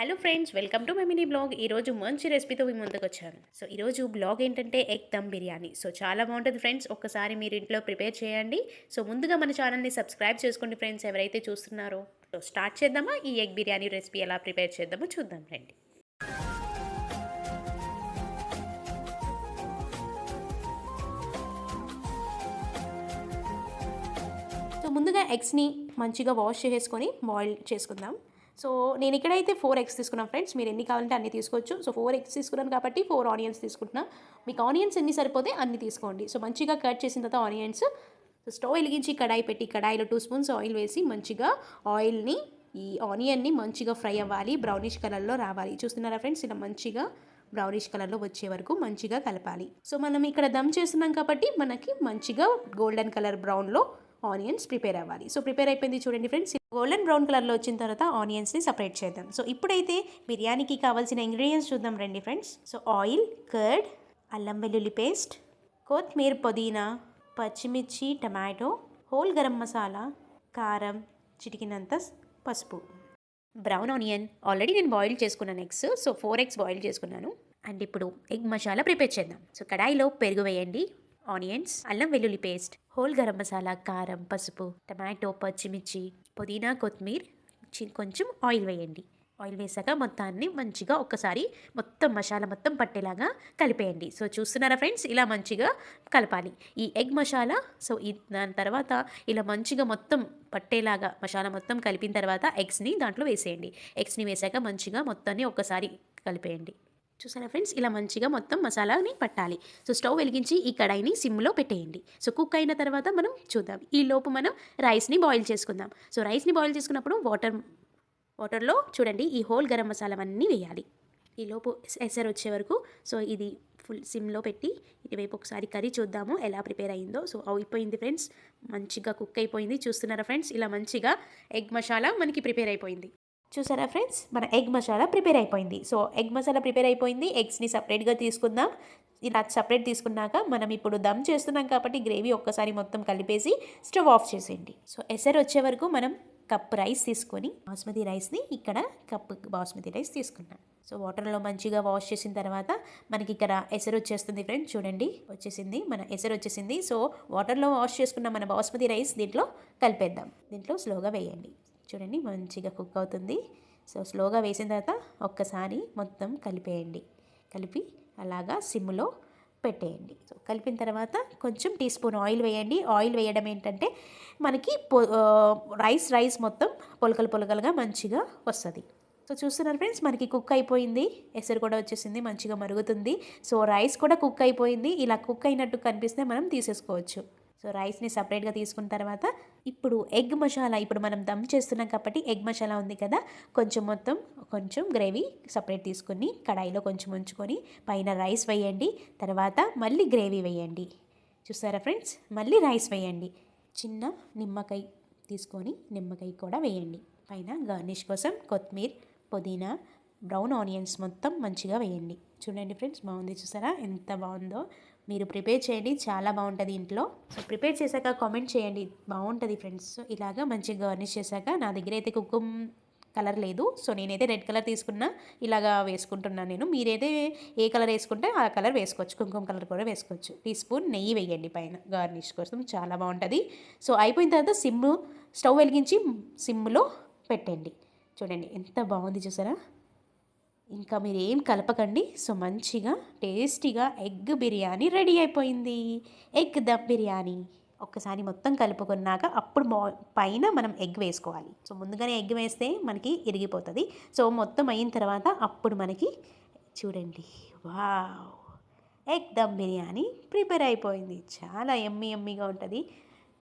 Hello friends, welcome to my mini blog. ఈరోజు మంచి రెసిపీతో మీ ముందుకు వచ్చాను. సో ఈరోజు బ్లాగ్ ఏంటంటే ఎగ్ దమ్ బిర్యానీ. సో చాలా బాగుంటుంది ఫ్రెండ్స్. ఒక్కసారి మీరు ఇంట్లో ప్రిపేర్ చేయండి. సో ముందుగా మన ఛానల్ని సబ్స్క్రైబ్ చేసుకోండి ఫ్రెండ్స్, ఎవరైతే చూస్తున్నారో. సో స్టార్ట్ చేద్దామా? ఈ ఎగ్ బిర్యానీ రెసిపీ ఎలా ప్రిపేర్ చేద్దామో చూద్దాం రండి. సో ముందుగా ఎగ్స్ని మంచిగా వాష్ చేసుకొని బాయిల్ చేసుకుందాం. సో నేను ఇక్కడైతే 4 ఎగ్స్ తీసుకున్నాను ఫ్రెండ్స్. మీరు ఎన్ని కావాలంటే అన్ని తీసుకోవచ్చు. సో 4 ఎగ్స్ తీసుకున్నాను కాబట్టి 4 ఆనియన్స్ తీసుకుంటున్నా. మీకు ఆనియన్స్ ఎన్ని సరిపోతే అన్ని తీసుకోండి. సో మంచిగా కట్ చేసిన తర్వాత ఆనియన్స్ స్టవ్ వెలిగించి కడాయి పెట్టి కడాయిలో 2 స్పూన్స్ ఆయిల్ వేసి మంచిగా ఆయిల్ని ఈ ఆనియన్ని మంచిగా ఫ్రై అవ్వాలి, బ్రౌనిష్ కలర్లో రావాలి. చూస్తున్నారా ఫ్రెండ్స్, ఇలా మంచిగా బ్రౌనిష్ కలర్లో వచ్చే వరకు మంచిగా కలపాలి. సో మనం ఇక్కడ దమ్ చేస్తున్నాం కాబట్టి మనకి మంచిగా గోల్డెన్ కలర్ బ్రౌన్లో ఆనియన్స్ ప్రిపేర్ అవ్వాలి. సో ప్రిపేర్ అయిపోయింది చూడండి ఫ్రెండ్స్. గోల్డెన్ బ్రౌన్ కలర్లో వచ్చిన తర్వాత ఆనియన్స్ని సపరేట్ చేద్దాం. సో ఇప్పుడైతే బిర్యానీకి కావాల్సిన ఇంగ్రీడియంట్స్ చూద్దాం రండి ఫ్రెండ్స్. సో ఆయిల్, కర్డ్, అల్లం వెల్లుల్లి పేస్ట్, కొత్తిమీర, పుదీనా, పచ్చిమిర్చి, టమాటో, హోల్ గరం మసాలా, కారం, చిటికినంత పసుపు, బ్రౌన్ ఆనియన్. ఆల్రెడీ నేను బాయిల్ చేసుకున్నాను ఎగ్స్. సో 4 ఎగ్స్ బాయిల్ చేసుకున్నాను. అండ్ ఇప్పుడు ఎగ్ మసాలా ప్రిపేర్ చేద్దాం. సో కడాయిలో పెరుగు వేయండి, ఆనియన్స్, అల్లం వెల్లుల్లి పేస్ట్, హోల్ గరం మసాలా, కారం, పసుపు, టమాటో, పచ్చిమిర్చి, పుదీనా, కొత్తిమీర, కొంచెం ఆయిల్ వేయండి. ఆయిల్ వేసాక మొత్తాన్ని మంచిగా ఒక్కసారి మొత్తం మసాలా మొత్తం పట్టేలాగా కలిపేయండి. సో చూస్తున్నారా ఫ్రెండ్స్, ఇలా మంచిగా కలపాలి ఈ ఎగ్ మసాలా. సో దాని తర్వాత ఇలా మంచిగా మొత్తం పట్టేలాగా మసాలా మొత్తం కలిపిన తర్వాత ఎగ్స్ని దాంట్లో వేసేయండి. ఎగ్స్ని వేసాక మంచిగా మొత్తాన్ని ఒక్కసారి కలిపేయండి. చూసారా ఫ్రెండ్స్, ఇలా మంచిగా మొత్తం మసాలాని పట్టాలి. సో స్టవ్ వెలిగించి ఈ కడాయిని సిమ్లో పెట్టేయండి. సో కుక్ అయిన తర్వాత మనం చూద్దాం. ఈ లోపు మనం రైస్ని బాయిల్ చేసుకుందాం. సో రైస్ని బాయిల్ చేసుకున్నప్పుడు వాటర్లో చూడండి ఈ హోల్ గరం మసాలా అన్నీ వేయాలి. ఈ లోపు ఎసరు వచ్చే వరకు సో ఇది ఫుల్ సిమ్లో పెట్టి ఇటువైపు ఒకసారి కర్రీ చూద్దాము ఎలా ప్రిపేర్ అయ్యిందో. సో అయిపోయింది ఫ్రెండ్స్, మంచిగా కుక్ అయిపోయింది. చూస్తున్నారా ఫ్రెండ్స్, ఇలా మంచిగా ఎగ్ మసాలా మనకి ప్రిపేర్ అయిపోయింది. చూసారా ఫ్రెండ్స్, మన ఎగ్ మసాలా ప్రిపేర్ అయిపోయింది. సో ఎగ్ మసాలా ప్రిపేర్ అయిపోయింది. ఎగ్స్ని సపరేట్గా తీసుకుందాం. ఇలా సపరేట్ తీసుకున్నాక మనం ఇప్పుడు దమ్ చేస్తున్నాం కాబట్టి గ్రేవీ ఒక్కసారి మొత్తం కలిపేసి స్టవ్ ఆఫ్ చేసేయండి. సో ఎసరు వచ్చే వరకు మనం కప్ రైస్ తీసుకొని బాస్మతి రైస్ని ఇక్కడ కప్ బాస్మతి రైస్ తీసుకున్నాం. సో వాటర్లో మంచిగా వాష్ చేసిన తర్వాత మనకి ఇక్కడ ఎసరు వచ్చేస్తుంది ఫ్రెండ్స్. చూడండి వచ్చేసింది, మన ఎసరు వచ్చేసింది. సో వాటర్లో వాష్ చేసుకున్న మన బాస్మతి రైస్ దీంట్లో కలిపేద్దాం. దీంట్లో స్లోగా వేయండి. చూడండి మంచిగా కుక్ అవుతుంది. సో స్లోగా వేసిన తర్వాత ఒక్కసారి మొత్తం కలిపేయండి. కలిపి అలాగా సిమ్లో పెట్టేయండి. సో కలిపిన తర్వాత కొంచెం టీ స్పూన్ ఆయిల్ వేయండి. ఆయిల్ వేయడం ఏంటంటే మనకి రైస్ మొత్తం పొలకలుగా మంచిగా వస్తుంది. సో చూస్తున్నారు ఫ్రెండ్స్, మనకి కుక్ అయిపోయింది. ఎసరు కూడా వచ్చేసింది, మంచిగా మరుగుతుంది. సో రైస్ కూడా కుక్ అయిపోయింది. ఇలా కుక్ అయినట్టు కనిపిస్తే మనం తీసేసుకోవచ్చు. సో రైస్ని సపరేట్గా తీసుకున్న తర్వాత ఇప్పుడు ఎగ్ మసాలా, ఇప్పుడు మనం దమ్ చేస్తున్నాం కాబట్టి ఎగ్ మసాలా ఉంది కదా, కొంచెం గ్రేవీ సపరేట్ తీసుకుని కడాయిలో కొంచెం ఉంచుకొని పైన రైస్ వేయండి. తర్వాత మళ్ళీ గ్రేవీ వేయండి. చూసారా ఫ్రెండ్స్, మళ్ళీ రైస్ వేయండి. చిన్న నిమ్మకాయ తీసుకొని నిమ్మకాయ కూడా వేయండి. పైన గార్నిష్ కోసం కొత్తిమీర, పుదీనా, బ్రౌన్ ఆనియన్స్ మొత్తం మంచిగా వేయండి. చూడండి ఫ్రెండ్స్, బాగుంది. చూసారా ఎంత బాగుందో. మీరు ప్రిపేర్ చేయండి, చాలా బాగుంటుంది ఇంట్లో. సో ప్రిపేర్ చేశాక కామెంట్ చేయండి, బాగుంటుంది ఫ్రెండ్స్. సో ఇలాగా మంచిగా గార్నిష్ చేశాక నా దగ్గర అయితే కుంకుమ కలర్ లేదు. సో నేనైతే రెడ్ కలర్ తీసుకున్నా, ఇలాగా వేసుకుంటున్నాను నేను. మీరైతే ఏ కలర్ వేసుకుంటే ఆ కలర్ వేసుకోవచ్చు, కుంకుమ కలర్ కూడా వేసుకోవచ్చు. టీ స్పూన్ నెయ్యి వేయండి పైన గార్నిష్ కోసం, చాలా బాగుంటుంది. సో అయిపోయిన తర్వాత స్టవ్ వెలిగించి సిమ్లో పెట్టండి. చూడండి ఎంత బాగుంది, చూసారా. ఇంకా మీరు ఏం కలపకండి. సో మంచిగా టేస్టీగా ఎగ్ బిర్యానీ రెడీ అయిపోయింది. ఎగ్ దమ్ బిర్యానీ ఒక్కసారి మొత్తం కలుపుకున్నాక అప్పుడు పైన మనం ఎగ్ వేసుకోవాలి. సో ముందుగానే ఎగ్ వేస్తే మనకి ఇరిగిపోతుంది. సో మొత్తం అయిన తర్వాత అప్పుడు మనకి చూడండి, wow, egg dum biryani prepare అయిపోయింది. చాలా ఎమ్మీగా ఉంటుంది.